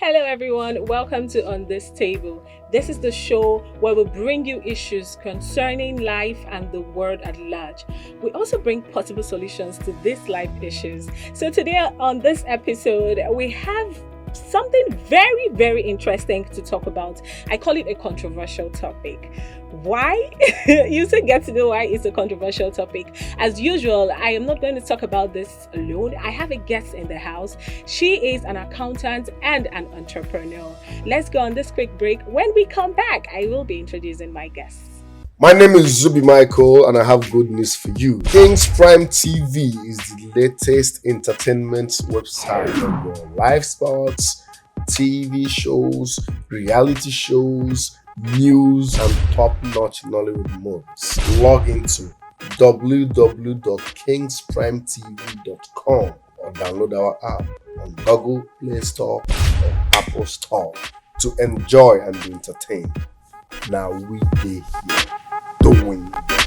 Hello, everyone. Welcome to On This Table. This is the show where we bring you issues concerning life and the world at large. We also bring possible solutions to these life issues. So, today on this episode, we have something very, very interesting to talk about. I call it a controversial topic. Why? You should get to know why it's a controversial topic. As usual, I am not going to talk about this alone. I have a guest in the house. She is an accountant and an entrepreneur. Let's go on this quick break. When we come back, I will be introducing my guests. My name is Zubi Michael and I have good news for you. Kingsprimetv is the latest entertainment website for your live sports, TV shows, reality shows, news, and top-notch Nollywood movies. Log into www.kingsprimetv.com or download our app on Google Play Store or Apple Store to enjoy and be entertained. Now we be here doing this.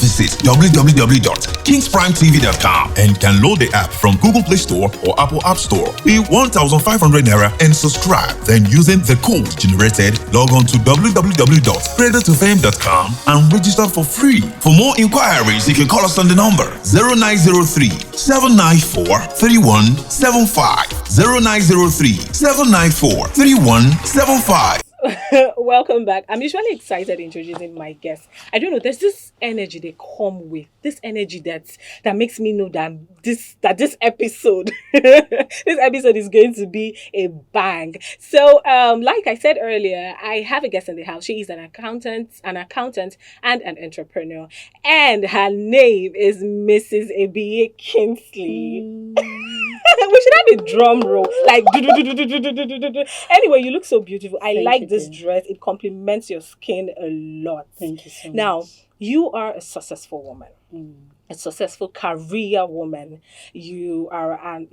Visit www.kingsprimetv.com and download the app from Google Play Store or Apple App Store. Pay 1,500 Naira and subscribe. Then using the code generated, log on to www.predatorfm.com and register for free. For more inquiries, you can call us on the number 0903 794 3175. 0903 794 3175. Welcome back. I'm usually excited introducing my guests. I don't know, there's this energy they come with, this energy that makes me know that this episode this episode is going to be a bang. So like I said earlier, I have a guest in the house. She is an accountant and an entrepreneur, and her name is Mrs. Ebiye Kingsley. We should have a drum roll, like anyway. You look so beautiful. I like this dress. It complements your skin a lot. Thank you so much. Now, you are a successful woman, a successful career woman. You are an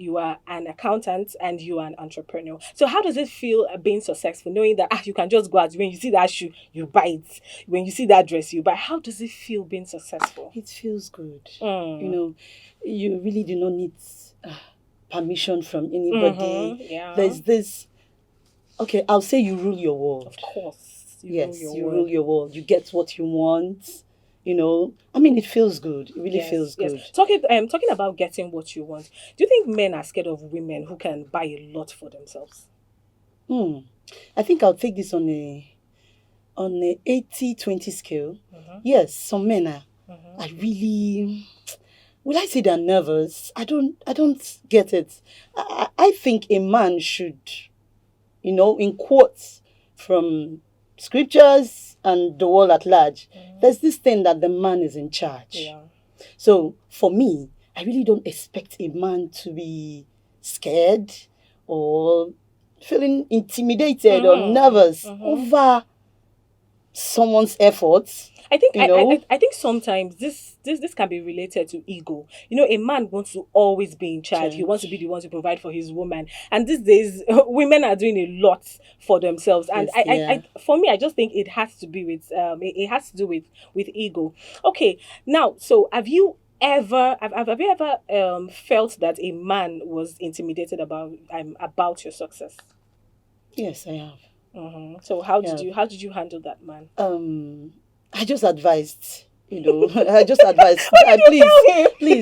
accountant and you are an entrepreneur. So how does it feel being successful, knowing that you can just go out, when you see that shoe, you buy it. When you see that dress, you buy. How does it feel being successful? It feels good. You know, you really do not need permission from anybody. Yeah. There's this. Okay, I'll say you rule your world. Of course. You rule your world. You get what you want. You know, I mean, it feels good. It really feels good. Yes. Talking about getting what you want. Do you think men are scared of women who can buy a lot for themselves? I think I'll take this on a 80-20 scale. Yes, some men are really. Will I say they're nervous? I don't get it. I think a man should, in quotes from scriptures and the world at large, there's this thing that the man is in charge. Yeah. So for me, I really don't expect a man to be scared or feeling intimidated or nervous over someone's efforts. I think I think sometimes this can be related to ego. A man wants to always be in charge. He wants to be the one to provide for his woman. And these days, women are doing a lot for themselves. And for me, I just think it has to be with with ego. Okay, now, so have you ever felt that a man was intimidated about your success? Yes, I have. So how did you handle that, man? I just advised, please,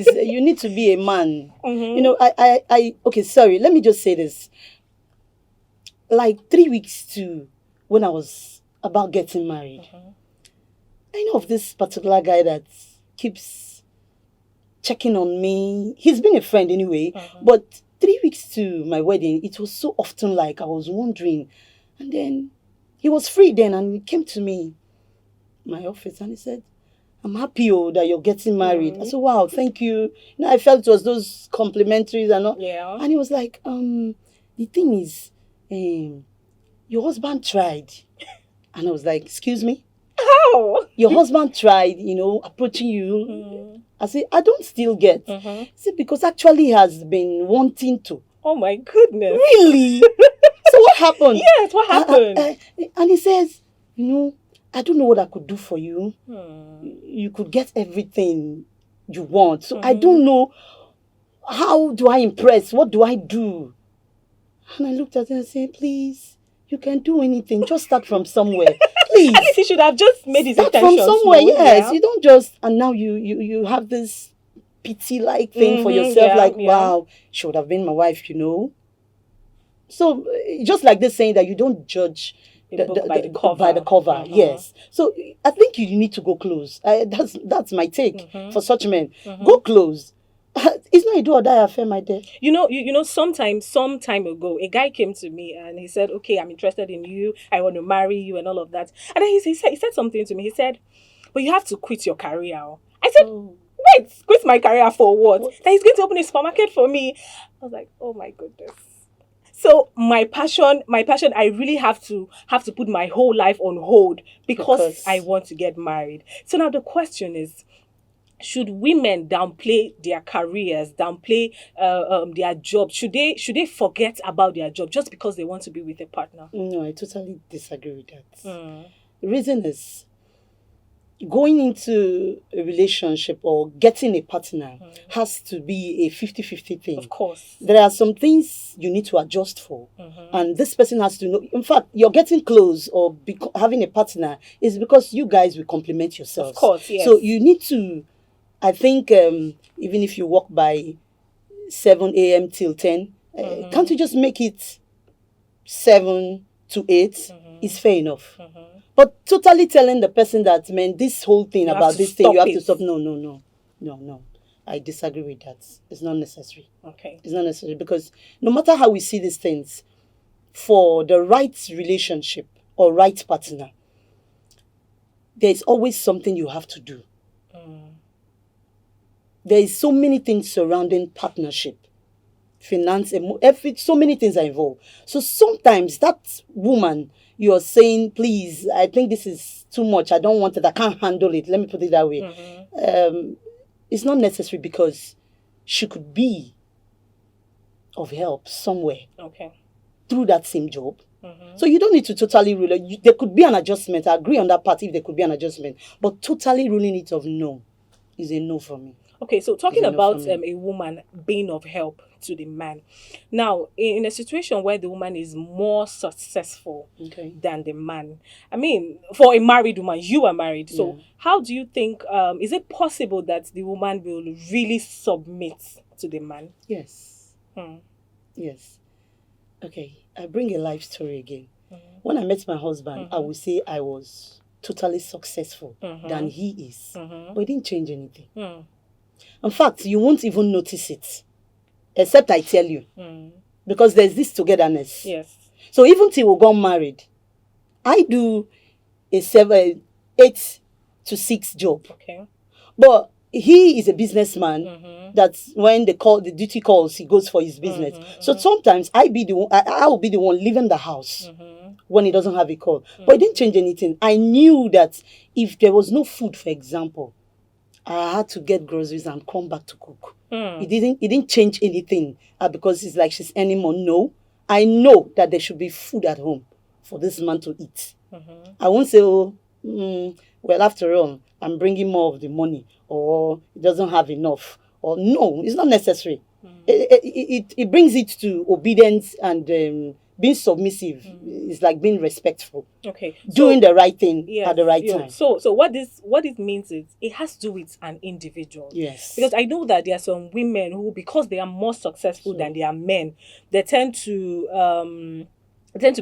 you need to be a man. Okay, sorry, let me just say this. Like 3 weeks to when I was about getting married, I know of this particular guy that keeps checking on me. He's been a friend anyway, but 3 weeks to my wedding, it was so often like I was wondering. And then he was free then and he came to me, my office, and he said, I'm happy that you're getting married. I said, wow, thank you. I felt it was those complimentaries and all. Yeah. And he was like, the thing is, your husband tried. And I was like, excuse me? How? Your husband tried, approaching you. I said, I don't still get. He said, because actually he has been wanting to. Oh my goodness. Really? So what happened? Yes, what happened? And he says, I don't know what I could do for you. You could get everything you want. So I don't know, how do I impress? What do I do? And I looked at her and said, please, you can do anything. Just start from somewhere. Please. At least he should have just made his Start from intentions somewhere, known, yes. yeah. You don't just, and now you have this pity-like thing for yourself, wow, she would have been my wife, So just like this saying that you don't judge A book by the cover. Yes. So I think you need to go close. That's my take for such men. Go close. It's not a do or die affair, my dear. Some time ago, a guy came to me and he said, okay, I'm interested in you. I want to marry you and all of that. And then he said something to me. He said, but you have to quit your career. I said, wait, quit my career for what? That he's going to open a supermarket for me. I was like, oh my goodness. So my passion, I really have to put my whole life on hold because I want to get married. So now the question is, should women downplay their careers, downplay their jobs? Should they forget about their job just because they want to be with a partner? No, I totally disagree with that. The reason is, going into a relationship or getting a partner has to be a 50-50 thing. Of course. There are some things you need to adjust for. And this person has to know. In fact, you're getting close or having a partner is because you guys will complement yourselves. Of course, yes. So you need to, I think, even if you work by 7 a.m. till 10, can't you just make it 7 to 8? It's fair enough. But totally telling the person that, man, this whole thing about this thing, you have to stop. No. I disagree with that. It's not necessary. Okay. It's not necessary because no matter how we see these things, for the right relationship or right partner, there's always something you have to do. There is so many things surrounding partnership, finance, so many things are involved. So sometimes that woman, you're saying, please, I think this is too much. I don't want it. I can't handle it. Let me put it that way. It's not necessary because she could be of help somewhere. Okay. Through that same job. So you don't need to totally rule it. There could be an adjustment. I agree on that part if there could be an adjustment. But totally ruling it of no is a no for me. Okay, so talking about a woman being of help to the man. Now, in a situation where the woman is more successful than the man, I mean, for a married woman, you are married. So how do you think, is it possible that the woman will really submit to the man? Yes. Yes. Okay, I bring a life story again. When I met my husband, I would say I was totally successful than he is. But it didn't change anything. In fact, you won't even notice it, except I tell you. Because there's this togetherness. Yes. So even till we got married, I do a 8 to 6 job. Okay. But he is a businessman. That's when the duty calls, he goes for his business. So sometimes I will be the one leaving the house when he doesn't have a call. But it didn't change anything. I knew that if there was no food, for example, I had to get groceries and come back to cook. It didn't change anything because it's like she's earning more. No, I know that there should be food at home for this man to eat. I won't say, well, after all, I'm bringing more of the money, or he doesn't have enough, or no, it's not necessary. It brings it to obedience and being submissive. Is like being respectful. Okay. Doing the right thing at the right time. So what it means is it has to do with an individual. Yes. Because I know that there are some women who, because they are more successful than their men, they tend to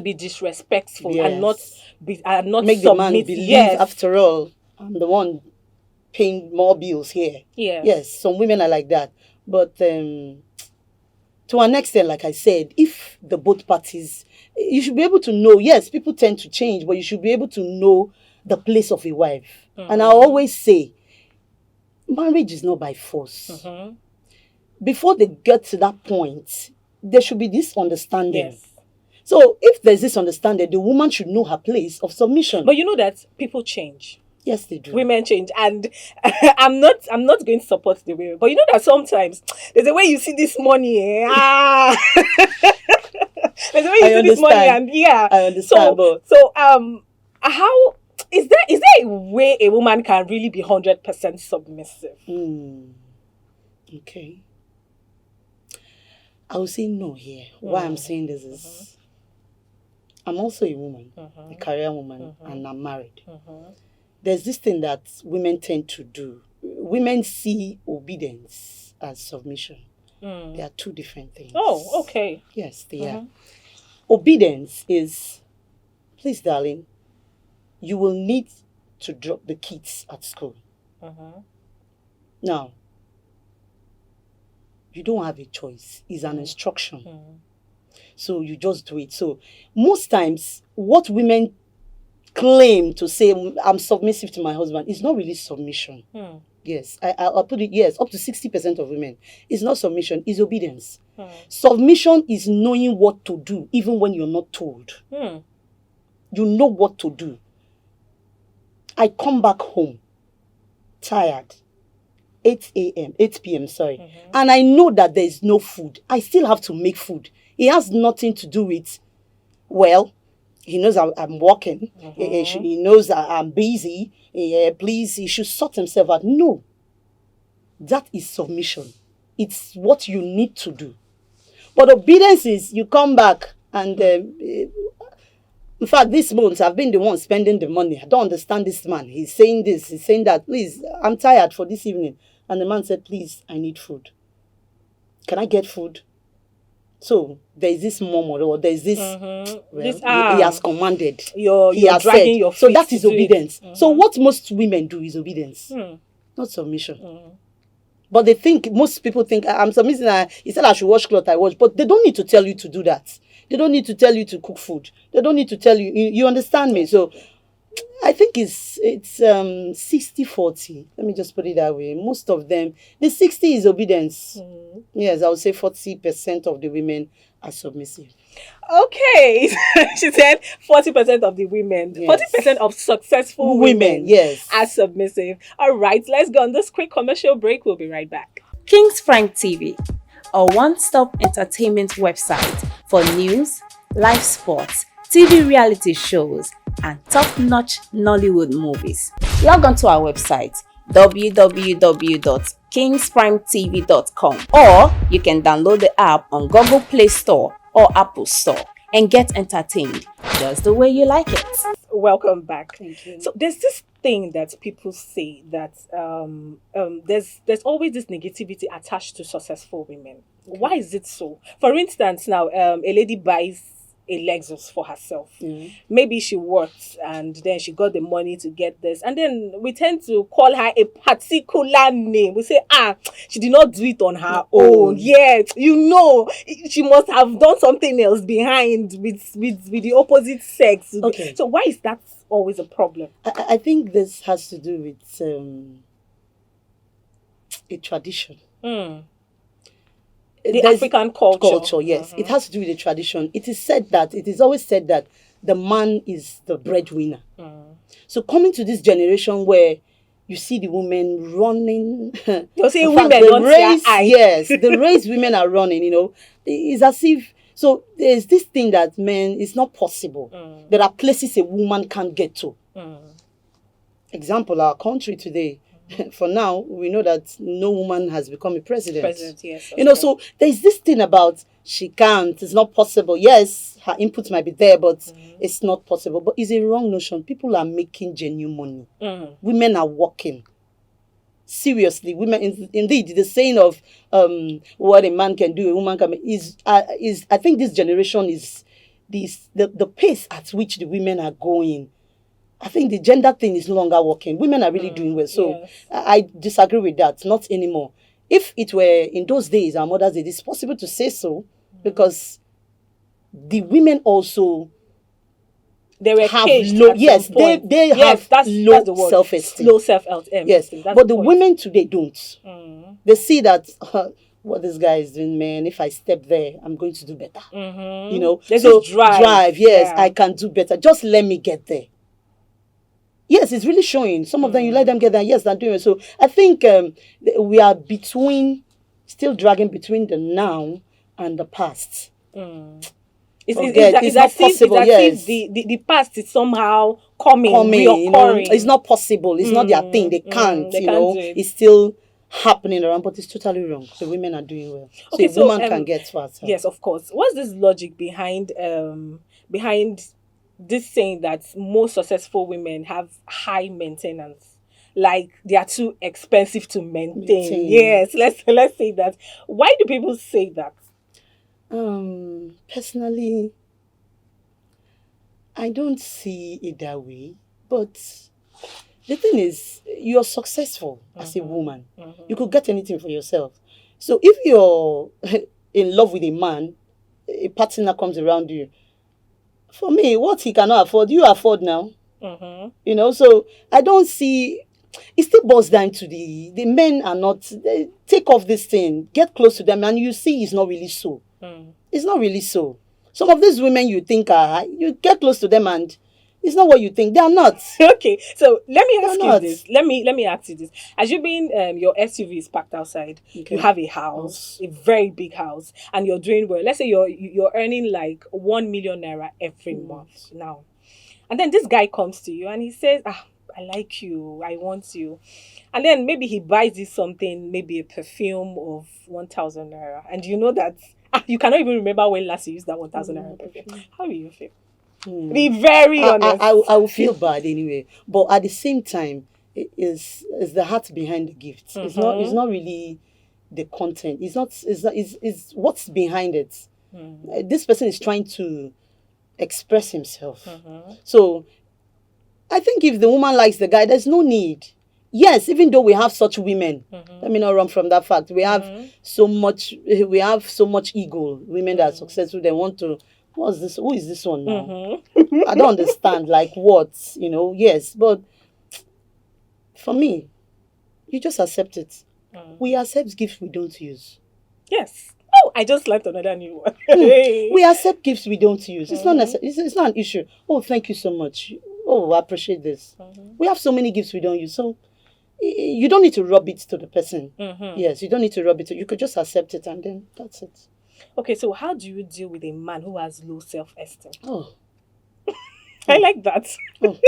be disrespectful and not make submit. the man believe, after all, I'm the one paying more bills here. Yes, some women are like that. But to an extent, like I said, if the both parties, you should be able to know, yes, people tend to change, but you should be able to know the place of a wife. And I always say, marriage is not by force. Before they get to that point, there should be this understanding. Yes. So if there's this understanding, the woman should know her place of submission. But you know that people change. Yes, they do. Women change, and I'm not going to support the women. But you know that sometimes there's a way you see this money. There's a way you see this money, and I understand. So how is there a way a woman can really be 100% submissive? Okay. I will say no here. Why I'm saying this is I'm also a woman, a career woman, and I'm married. There's this thing that women tend to do. Women see obedience as submission. They are two different things. Oh, okay. Yes, they are. Obedience is, please, darling, you will need to drop the kids at school. Now, you don't have a choice. It's an instruction. So you just do it. So most times, what women claim to say, I'm submissive to my husband, is not really submission. Yes, I'll put it, yes, up to 60% of women. It's not submission, it's obedience. Submission is knowing what to do, even when you're not told. You know what to do. I come back home, tired, 8 p.m., and I know that there is no food. I still have to make food. It has nothing to do with, well, he knows I'm working. He knows I'm busy. Please, he should sort himself out. No. That is submission. It's what you need to do. But obedience is you come back and, in fact, this month I've been the one spending the money. I don't understand this man. He's saying this, he's saying that. Please, I'm tired for this evening. And the man said, please, I need food. Can I get food? So there's this murmur, or there's this, he has commanded. You're has dragging said. your feet. So that is obedience. So what most women do is obedience, not submission. But they think, most people think, I'm submitting. He said I should wash clothes, I wash. But they don't need to tell you to do that. They don't need to tell you to cook food. They don't need to tell you. You understand me? So I think it's 60-40. Let me just put it that way. Most of them, the 60 is obedience. Yes, I would say 40% of the women are submissive. Okay. She said 40% of the women, Yes. 40% of successful women yes. are submissive. All right, let's go on this quick commercial break. We'll be right back. Kingsprimetv, a one-stop entertainment website for news, live sports, TV reality shows, and top-notch Nollywood movies. Log on to our website www.kingsprimetv.com, or you can download the app on Google Play Store or Apple Store and get entertained just the way you like it. Welcome back. Thank you. So there's this thing that people say that there's always this negativity attached to successful women. Why is it so? For instance, now a lady buys a Lexus for herself. Maybe she worked and then she got the money to get this, and then we tend to call her a particular name. We say, she did not do it on her own. Yeah, she must have done something else behind with the opposite sex. Okay. So why is that always a problem? I think this has to do with a tradition. The There's African culture. Yes. It has to do with the tradition. It is always said that the man is the breadwinner. So coming to this generation where you see the women running. You're saying in women fact, the don't race, see eye. yes, the race women are running, it's as if, so there's this thing that men, it's not possible. There are places a woman can't get to. Example, our country today. For now, we know that no woman has become a president. Yes. So there's this thing about she can't, it's not possible. Yes, her input might be there, but it's not possible. But it's a wrong notion. People are making genuine money. Women are working. Seriously, women, indeed, the saying of what a man can do, a woman can is I think this generation is the pace at which the women are going. I think the gender thing is no longer working. Women are really doing well. So yes. I disagree with that. Not anymore. If it were in those days, our mothers, it is possible to say so, because the women also they were have caged low. at Yes, some point. they have that's low the word. self-esteem. Low self-esteem. Yes, That's but the point. women today don't. They see that what this guy is doing, man. If I step there, I'm going to do better. There's so this drive. Yes, Yeah. I can do better. Just let me get there. Yes, it's really showing. Some of them, you let them get there. Yes, they're doing it. So I think we are still dragging between the now and the past. It's not possible. Yes, the past is somehow coming reoccurring. reoccurring. It's not possible. It's not their thing. They can't. they can't do it. It's still happening around, but it's totally wrong. The women are doing well. So Okay, a so, woman can get to herself. yes, of course. What's this logic behind this saying that most successful women have high maintenance? Like they are too expensive to maintain. Yes, let's say that. Why do people say that? Personally, I don't see it that way. But the thing is, you're successful as a woman. You could get anything for yourself. So if you're in love with a man, a partner comes around you. For me, what he cannot afford, you afford now. You know, so I don't see. It still boils down to the men are not. They take off this thing, get close to them, and you see it's not really so. It's not really so. Some of these women you think are, you get close to them and it's not what you think. They are not. Okay, so let me ask They're you not. this. Let me ask you this. As you being your SUV is parked outside, you have a house, a very big house, and you're doing well. Let's say you're earning like 1 million naira every month now, and then this guy comes to you and he says, I like you, I want you, and then maybe he buys you something, maybe a perfume of 1,000 naira, and you know that you cannot even remember when last you used that 1,000 naira perfume. How will you feel? Be very honest. I will feel bad anyway. But at the same time, it is the heart behind the gift. It's not really the content. It's what's behind it. This person is trying to express himself. So I think if the woman likes the guy, there's no need. Yes, even though we have such women, let me not run from that fact. We have so much ego. Women that are successful, they want to. What's this? Who is this one now? I don't understand. Like what? You know? Yes, but for me, you just accept it. We accept gifts we don't use. Yes. Oh, I just learned another new one. We accept gifts we don't use. It's not necessary. It's not an issue. Oh, thank you so much. Oh, I appreciate this. We have so many gifts we don't use. So you don't need to rub it to the person. Yes, you don't need to rub it. You could just accept it and then that's it. Okay, so how do you deal with a man who has low self-esteem? Oh. I like that. Oh.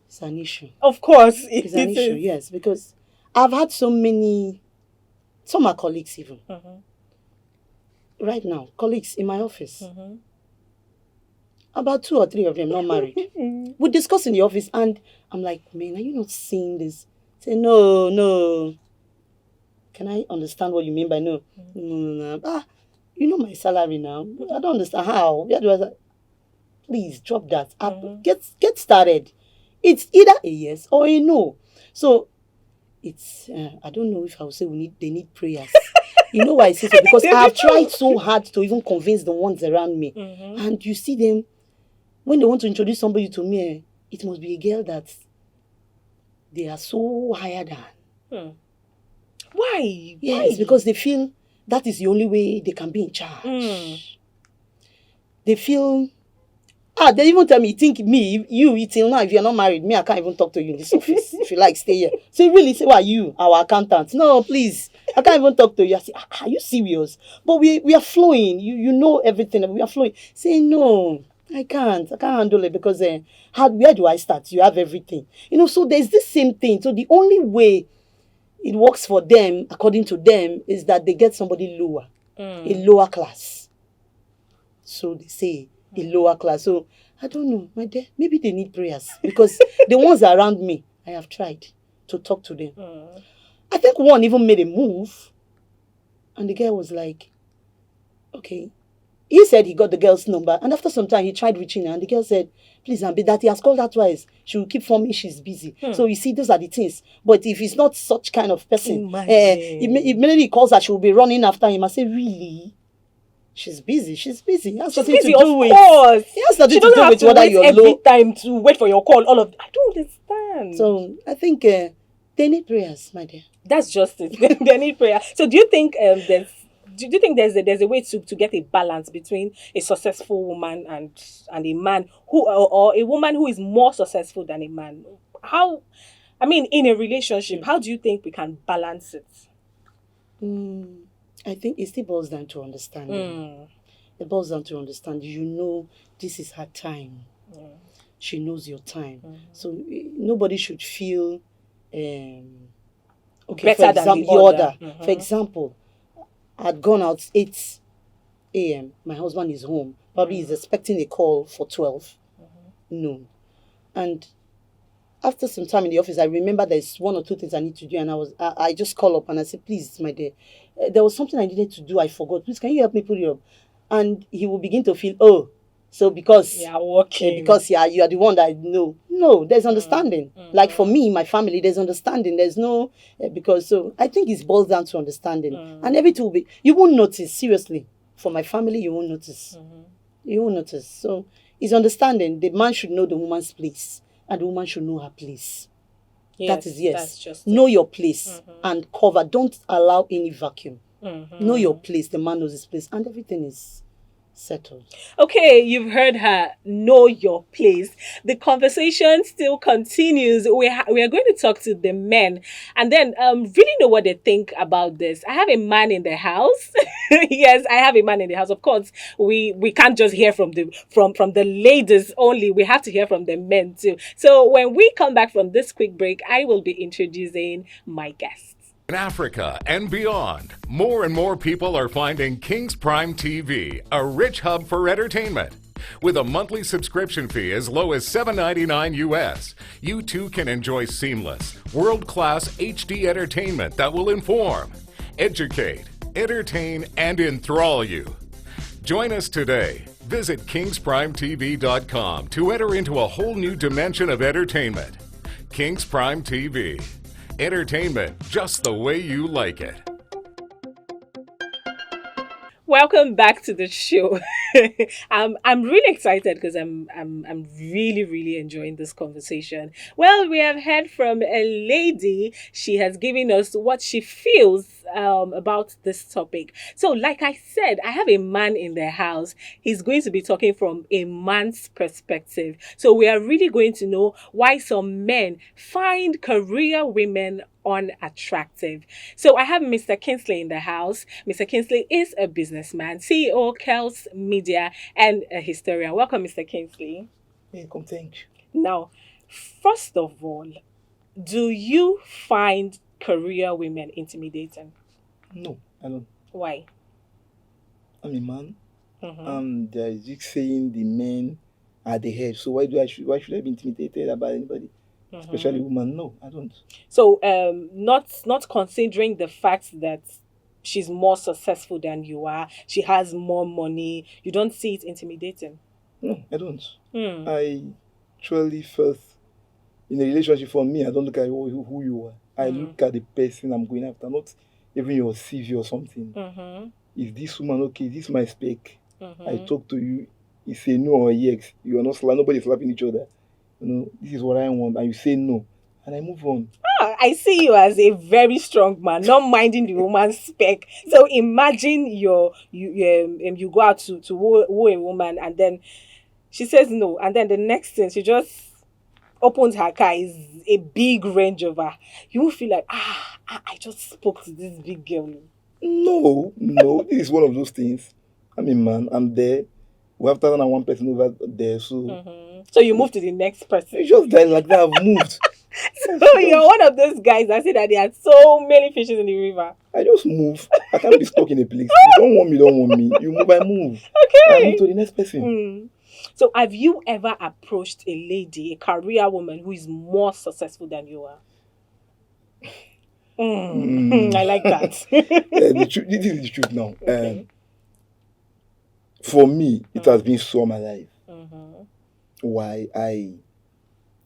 It's an issue. Of course. It's an issue, yes, because I've had some are colleagues even. Right now, colleagues in my office. About 2 or 3 of them not married. We discuss in the office and I'm like, man, are you not seeing this? Say, no. Can I understand what you mean by no? No. You know my salary now. I don't understand how. Please drop that. Get started. It's either a yes or a no. So it's I don't know if I would say they need prayers. You know why I say so? Because I've tried so hard to even convince the ones around me. And you see them when they want to introduce somebody to me, it must be a girl that they are so higher than. Why? Yes, because they feel that is the only way they can be in charge. They feel, they even tell me, think me, you till now, if you're not married, me, I can't even talk to you in this office. If you like, stay here. So really, say, why you, our accountant? No, please, I can't even talk to you. I say, are you serious? But we are flowing. You know everything. We are flowing. Say, no, I can't handle it because where do I start? You have everything. You know, so there's this same thing. So the only way it works for them, according to them, is that they get somebody lower, a lower class. So they say a lower class. So I don't know, my dear, maybe they need prayers because the ones around me, I have tried to talk to them. I think one even made a move and the girl was like, okay. He said he got the girl's number and after some time he tried reaching her and the girl said, please, that he has called her twice. She will keep forming she's busy. So you see, those are the things. But if he's not such kind of person, immediately he calls her, she will be running after him. I say, really? She's busy. She's busy. Has She's nothing busy, to do of with. course. It has nothing She to doesn't do have with to whether wait you're every low. time to wait for your call. All of I don't understand. So I think they need prayers, my dear. That's just it. They need prayer. So do you think there's a way to get a balance between a successful woman and a man who or a woman who is more successful than a man? In a relationship, how do you think we can balance it? I think it still boils down to understanding. It boils down to understand. You know, this is her time. She knows your time. So nobody should feel Okay, better than the order. other. For example, I'd gone out 8 a.m. My husband is home. Probably he's expecting a call for 12 noon. And after some time in the office, I remember there's one or two things I need to do, and I just call up and I said, please, my dear, there was something I needed to do. I forgot. Please, can you help me put it up? And he will begin to feel, oh, so because because you are the one that know. No, there's understanding. Like for me, my family, there's understanding. There's no because so I think it boils down to understanding, and everything will be. You won't notice seriously. For my family, you won't notice. You won't notice. So it's understanding. The man should know the woman's place, and the woman should know her place. That is that's just know your place and cover. Don't allow any vacuum. Know your place. The man knows his place, and everything is settled. Okay, you've heard her. Know your place. The conversation still continues. We are going to talk to the men and then really know what they think about this. I have a man in the house. Yes, I have a man in the house. Of course, we can't just hear from the ladies only. We have to hear from the men too. So when we come back from this quick break, I will be introducing my guests. In Africa and beyond, more and more people are finding Kingsprime a rich hub for entertainment. With a monthly subscription fee as low as $7.99 US, you too can enjoy seamless, world-class HD entertainment that will inform, educate, entertain, and enthrall you. Join us today. Visit Kingsprimetv.com to enter into a whole new dimension of entertainment. Kingsprime TV. Entertainment just the way you like it. Welcome back to the show. I'm really excited because I'm really enjoying this conversation. Well, we have heard from a lady. She has given us what she feels about this topic. So, like I said, I have a man in the house. He's going to be talking from a man's perspective. So, we are really going to know why some men find career women unattractive. So I have Mr. Kingsley in the house. Mr. Kingsley is a businessman, CEO, Kels Media, and a historian. Welcome, Mr. Kingsley. Welcome, thank you. Now, first of all, do you find career women intimidating? No, I don't. Why? I'm a man. There is this saying the men are the head. So why should I be intimidated about anybody? Especially women? No, I don't. So, not considering the fact that she's more successful than you are, she has more money, you don't see it intimidating? No, I don't. I truly felt in a relationship, for me, I don't look at who you are. I look at the person I'm going after, not even your CV or something. Is this woman okay? Is this my spec? I talk to you, it's a no or a yes. You are not nobody slapping each other. You know, this is what I want, and you say no, and I move on. I see you as a very strong man, not minding the woman's spec. So imagine you go out to woo a woman, and then she says no, and then the next thing she just opens her car is a big Range Rover. You will feel like I just spoke to this big girl. No, this is one of those things. I'm a man. I'm there. We have 1,001 person over there, so. So you move to the next person. It's just like that. I've moved. So you're one of those guys that say that there are so many fishes in the river. I just move. I can't be stuck in a place. You don't want me. You move, I move. Okay. I move to the next person. So have you ever approached a lady, a career woman who is more successful than you are? I like that. This is the truth now. Okay. For me, it has been so my life. Why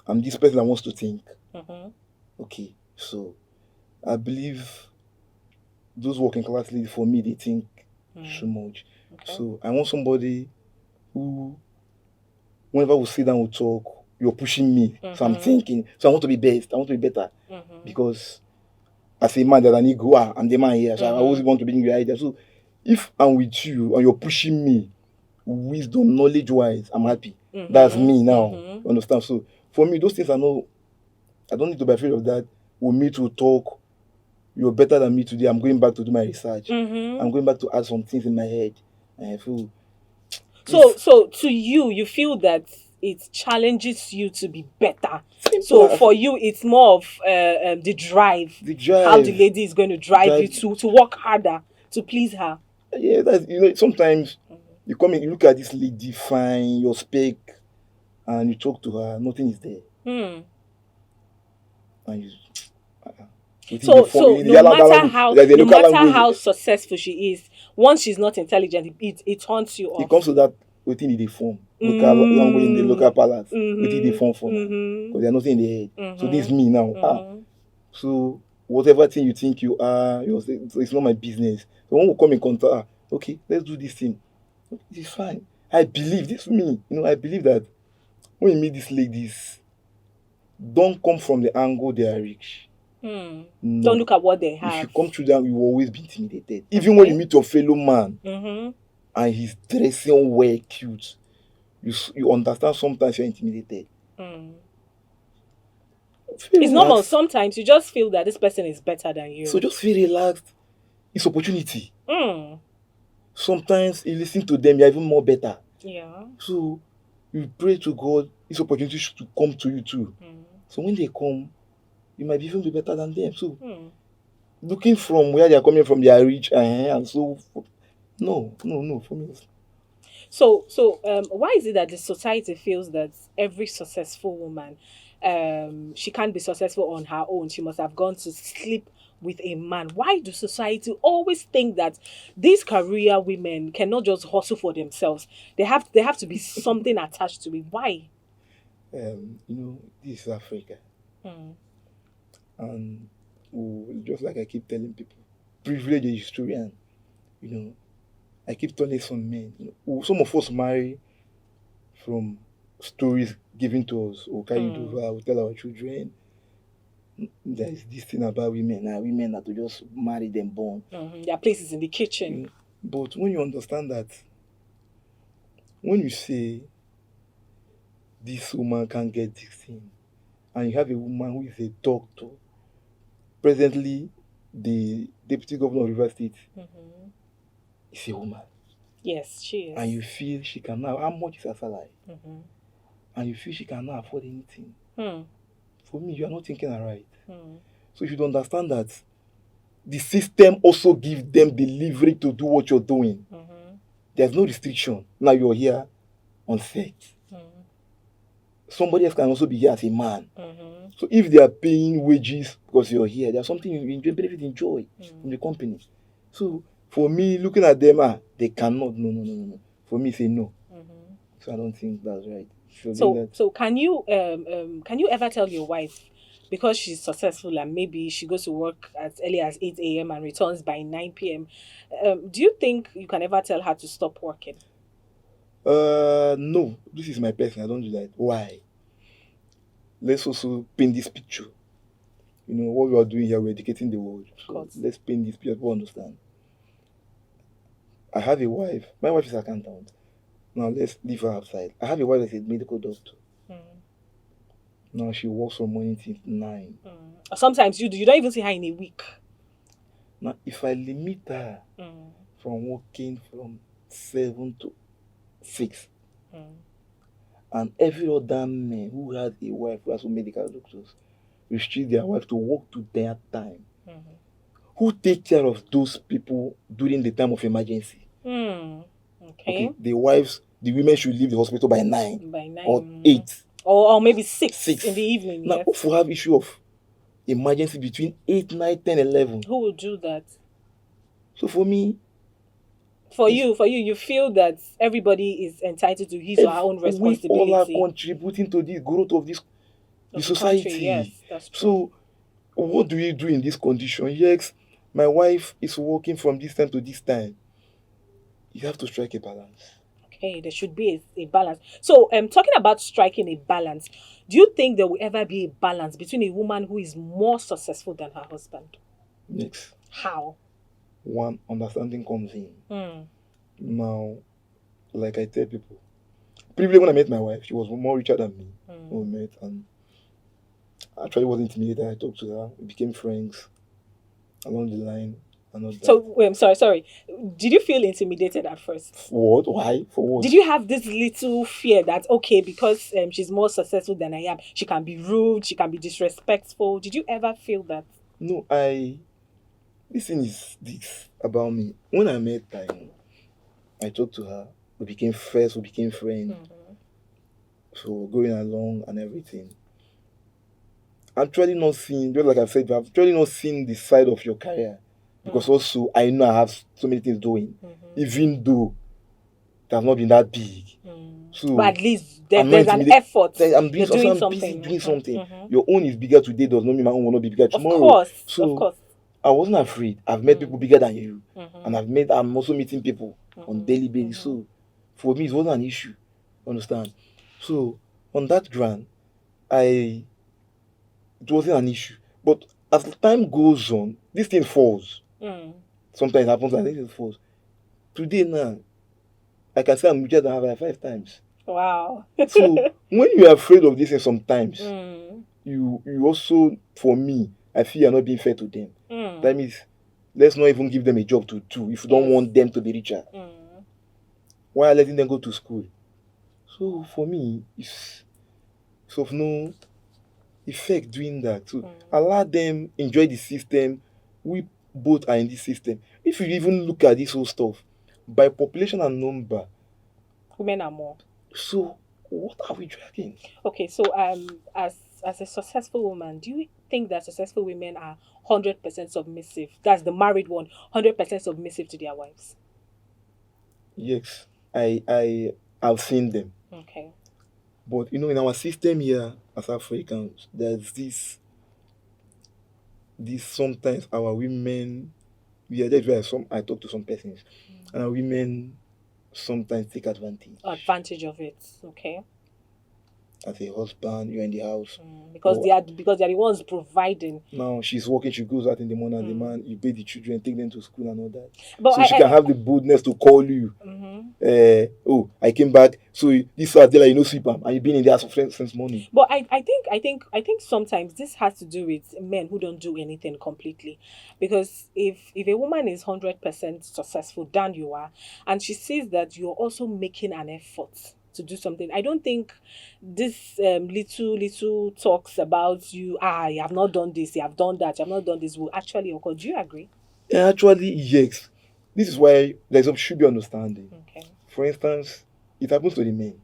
I'm this person that wants to think. Okay, so I believe those working class ladies, for me, they think so much. Okay. So I want somebody who, whenever we sit down, we talk, you're pushing me. So I'm thinking, so I want to be best, I want to be better. Because as a man that I need to go, I'm the man here, so I always want to be in the idea. So if I'm with you and you're pushing me, wisdom, knowledge-wise, I'm happy. That's me now. You understand? So for me, those things are no, I don't need to be afraid of that. We'll meet to talk. You're better than me today. I'm going back to do my research. I'm going back to add some things in my head. And I feel. So to you feel that it challenges you to be better So for you, it's more of the drive. The drive. How the lady is going to drive you to work harder to please her. Yeah, that's, sometimes you come in, you look at this lady fine, your spec, and you talk to her, nothing is there. And you So no matter how successful she is, once she's not intelligent, it haunts you off. It comes to that within the form, local language in the local palace, within the form for because there's nothing in the head. So this is me now. So whatever thing you think you are, it's not my business. So when we come in contact, okay, let's do this thing. It's fine. I believe this is me. I believe that when you meet these ladies, don't come from the angle they are rich. No. Don't look at what they have. If you come through them, you will always be intimidated. Even when you meet your fellow man and he's dressing well, cute, you understand sometimes you're intimidated. It's normal. Sometimes you just feel that this person is better than you. So just feel relaxed. It's opportunity. Sometimes you listen to them, you're even more better. Yeah. So you pray to God, this opportunity to come to you too. So when they come, you might even be better than them. So looking from where they are coming from, they are rich and so no for me. So why is it that the society feels that every successful woman, she can't be successful on her own? She must have gone to sleep with a man. Why do society always think that these career women cannot just hustle for themselves? They have to be something attached to it. Why? This is Africa. And just like I keep telling people, privilege is historian. I keep telling some men, some of us marry from stories given to us, or carried over, we tell our children. There is this thing about women. Women have to just marry them born. Their place is in the kitchen. But when you understand that, when you say this woman can't get this thing, and you have a woman who is a doctor, presently the deputy governor of River State is a woman. Yes, she is. And you feel she can now, how much is her salary? And you feel she can now afford anything. For me, you are not thinking right. So you should understand that the system also gives them the leverage to do what you're doing. There's no restriction. Now you're here on set. Somebody else can also be here as a man. So if they are paying wages because you're here, there's something you enjoy from the company. So for me, looking at them, they cannot. No. For me, say no. So I don't think that's right. So can you ever tell your wife, because she's successful and maybe she goes to work as early as 8 a.m. and returns by 9 p.m. Do you think you can ever tell her to stop working? No. This is my person. I don't do that. Why? Let's also paint this picture. What we are doing here, we're educating the world. So let's paint this picture. People understand. I have a wife. My wife is an accountant. Now let's leave her outside. I have a wife that's a medical doctor. Now she works from morning till 9. Sometimes you don't even see her in a week. Now if I limit her from working from 7 to 6, and every other man who has a wife who has medical doctors restrict their wife to work to their time, who take care of those people during the time of emergency? Okay. The women should leave the hospital by 9 or 8. Or maybe 6 in the evening. Now, if we have issue of emergency between 8, 9, 10, 11. Who will do that? So for me... For you, you feel that everybody is entitled to his or her own responsibility. We all are contributing to the growth of the society. Country, yes, that's true. So what do we do in this condition? Yes, my wife is working from this time to this time. You have to strike a balance. Okay, there should be a balance. So, talking about striking a balance, do you think there will ever be a balance between a woman who is more successful than her husband? Yes. How? One, understanding comes in. Now, like I tell people, previously when I met my wife, she was more richer than me. When we met, and actually was intimidated. I talked to her, we became friends along the line, and all that. So wait, I'm sorry. Did you feel intimidated at first? What? Why? For what? Did you have this little fear that okay, because she's more successful than I am, she can be rude, she can be disrespectful? Did you ever feel that? No, this thing is this about me. When I met her, I talked to her. We became friends. We became friends. So going along and everything. I'm truly not seeing, just like I said, I'm truly not seeing the side of your career. Because also, I know I have so many things doing. Even though they have not been that big. So, But at least I'm not there's an intimidated. effort. I'm You're doing doing something. I'm busy something. doing something. Your own is bigger today does not mean my own will not be bigger Of tomorrow. course. So, Of course. I wasn't afraid. I've met people bigger than you. And I'm also meeting people on daily basis. So, for me, it wasn't an issue. Understand? So, on that ground, it wasn't an issue. But as the time goes on, this thing falls. Sometimes it happens and this thing falls. Today now, I can say I'm richer than her 5 times. Wow. So when you're afraid of this thing sometimes, you also, for me, I feel you're not being fair to them. That means let's not even give them a job to do if you don't want them to be richer. Why letting them go to school? So for me, it's of no effect doing that. So allow them enjoy the system. We both are in this system. If you even look at this whole stuff, by population and number, Women are more. so what are we dragging? Okay, so as a successful woman, do you think that successful women are 100% submissive? That's the married one, 100% submissive to their wives. Yes, I've seen them. Okay. But in our system here as Africans, there's this sometimes our women, that's where I talk to some persons, and our women sometimes take advantage. Advantage of it. Okay. As a husband, you're in the house. Because they are the ones providing. Now she's working, she goes out in the morning as a man, you pay the children, take them to school and all that. But so she can have the boldness to call you. I came back, so this Saturday, sweep them, and you've been in the house since morning. But I think sometimes this has to do with men who don't do anything completely. Because if a woman is 100% successful than you are, and she sees that you're also making an effort to do something, I don't think this little talks about you, you have not done this, you have done that, you have not done this, will actually occur. Do you agree? Actually, yes. This is why should be understanding. Okay. For instance, it happens to the men.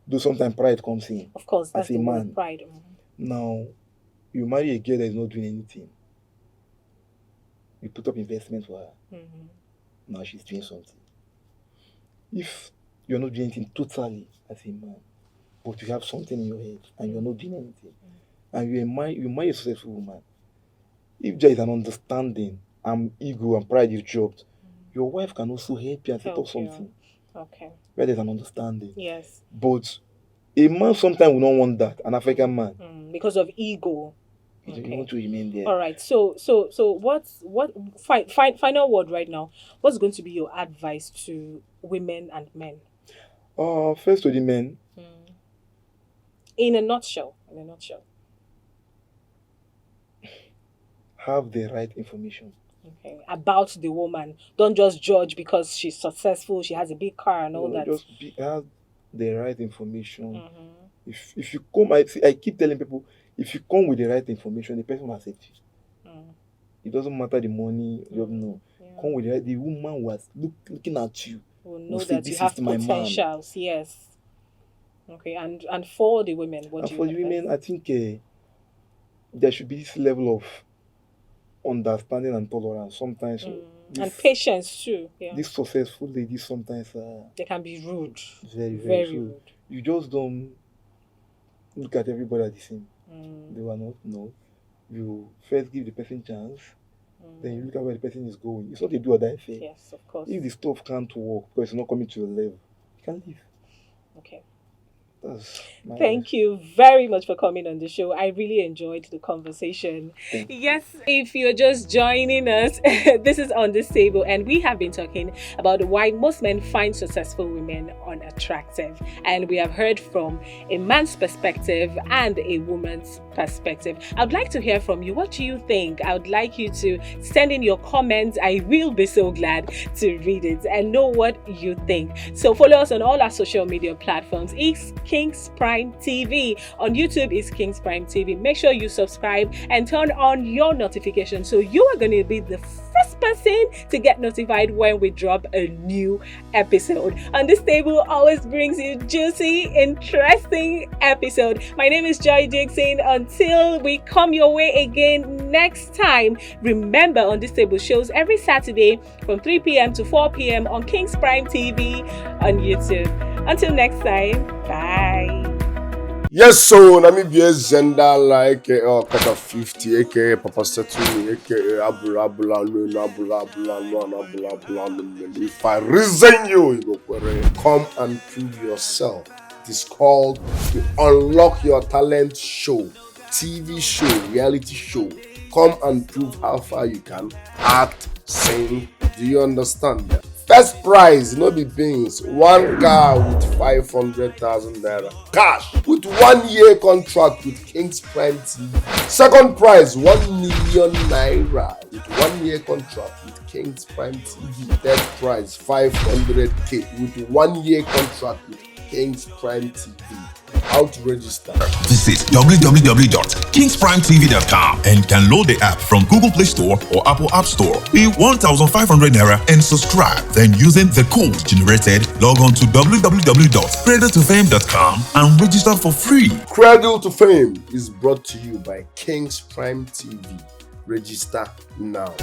Though sometimes pride comes in. Of course, that's as a the man. word, pride. Now, you marry a girl that is not doing anything. You put up investment for her. Now she's doing something. If you're not doing anything totally as a man, but you have something in your head and you're not doing anything, and you marry a successful woman, if there is an understanding and ego and pride is dropped, your wife can also help you and set up something. Okay. Where there's an understanding. Yes. But a man sometimes will not want that, an African man. Because of ego. You want to remain there. All right. So final word right now. What's going to be your advice to women and men? First to the men. In a nutshell. Have the right information. Okay. About the woman. Don't just judge because she's successful, she has a big car and all that. Just have the right information. If you come, I keep telling people, if you come with the right information, the person will accept you. It doesn't matter the money, you know. Come with the woman was looking at you. Will know that you have potentials. Yes. Okay, and for the women, what do you? For the women, I think there should be this level of understanding and tolerance sometimes. And patience too. Yeah. These successful ladies sometimes they can be rude. Very rude. You just don't look at everybody the same. They will not know. You first give the person chance, then you look at where the person is going. It's not a do or die affair. Yes, of course. If the stuff can't work because it's not coming to your level, you can leave. Okay. That's my Thank you very much for coming on the show. I really enjoyed the conversation. Thank you. Yes, if you're just joining us, this is On This Table, and we have been talking about why most men find successful women unattractive. And we have heard from a man's perspective and a woman's perspective. I'd like to hear from you. What do you think? I would like you to send in your comments. I will be so glad to read it and know what you think. So follow us on all our social media platforms. It's Kingsprime TV. On YouTube is Kingsprime TV. Make sure you subscribe and turn on your notifications so you are going to be the first person to get notified when we drop a new episode. On This Table always brings you juicy, interesting episode. My name is Joy Dixon. Until we come your way again next time, remember, On This Table shows every Saturday from 3 p.m. to 4 p.m. on Kingsprime TV on YouTube. Until next time, bye. Yes, so Namibia Zenda like Kata 50, aka Papa Setuni, aka Abula Abula Luna Abula Abula Luna Abula Abula. If I resign you, you go come and prove yourself. It is called the Unlock Your Talent Show, TV show, reality show. Come and prove how far you can act, sing. Do you understand that? First prize, no be beans. One car with 500,000 naira cash with 1 year contract with Kingsprime TV. Second prize, 1 million naira with 1 year contract with Kingsprime TV. Third prize, 500k with 1 year contract with Kingsprime TV. How to register? Visit www.kingsprimetv.com and download the app from Google Play Store or Apple App Store. Pay 1,500 naira and subscribe. Then, using the code generated, log on to www.cradletofame.com and register for free. Cradle to Fame is brought to you by Kingsprime TV. Register now.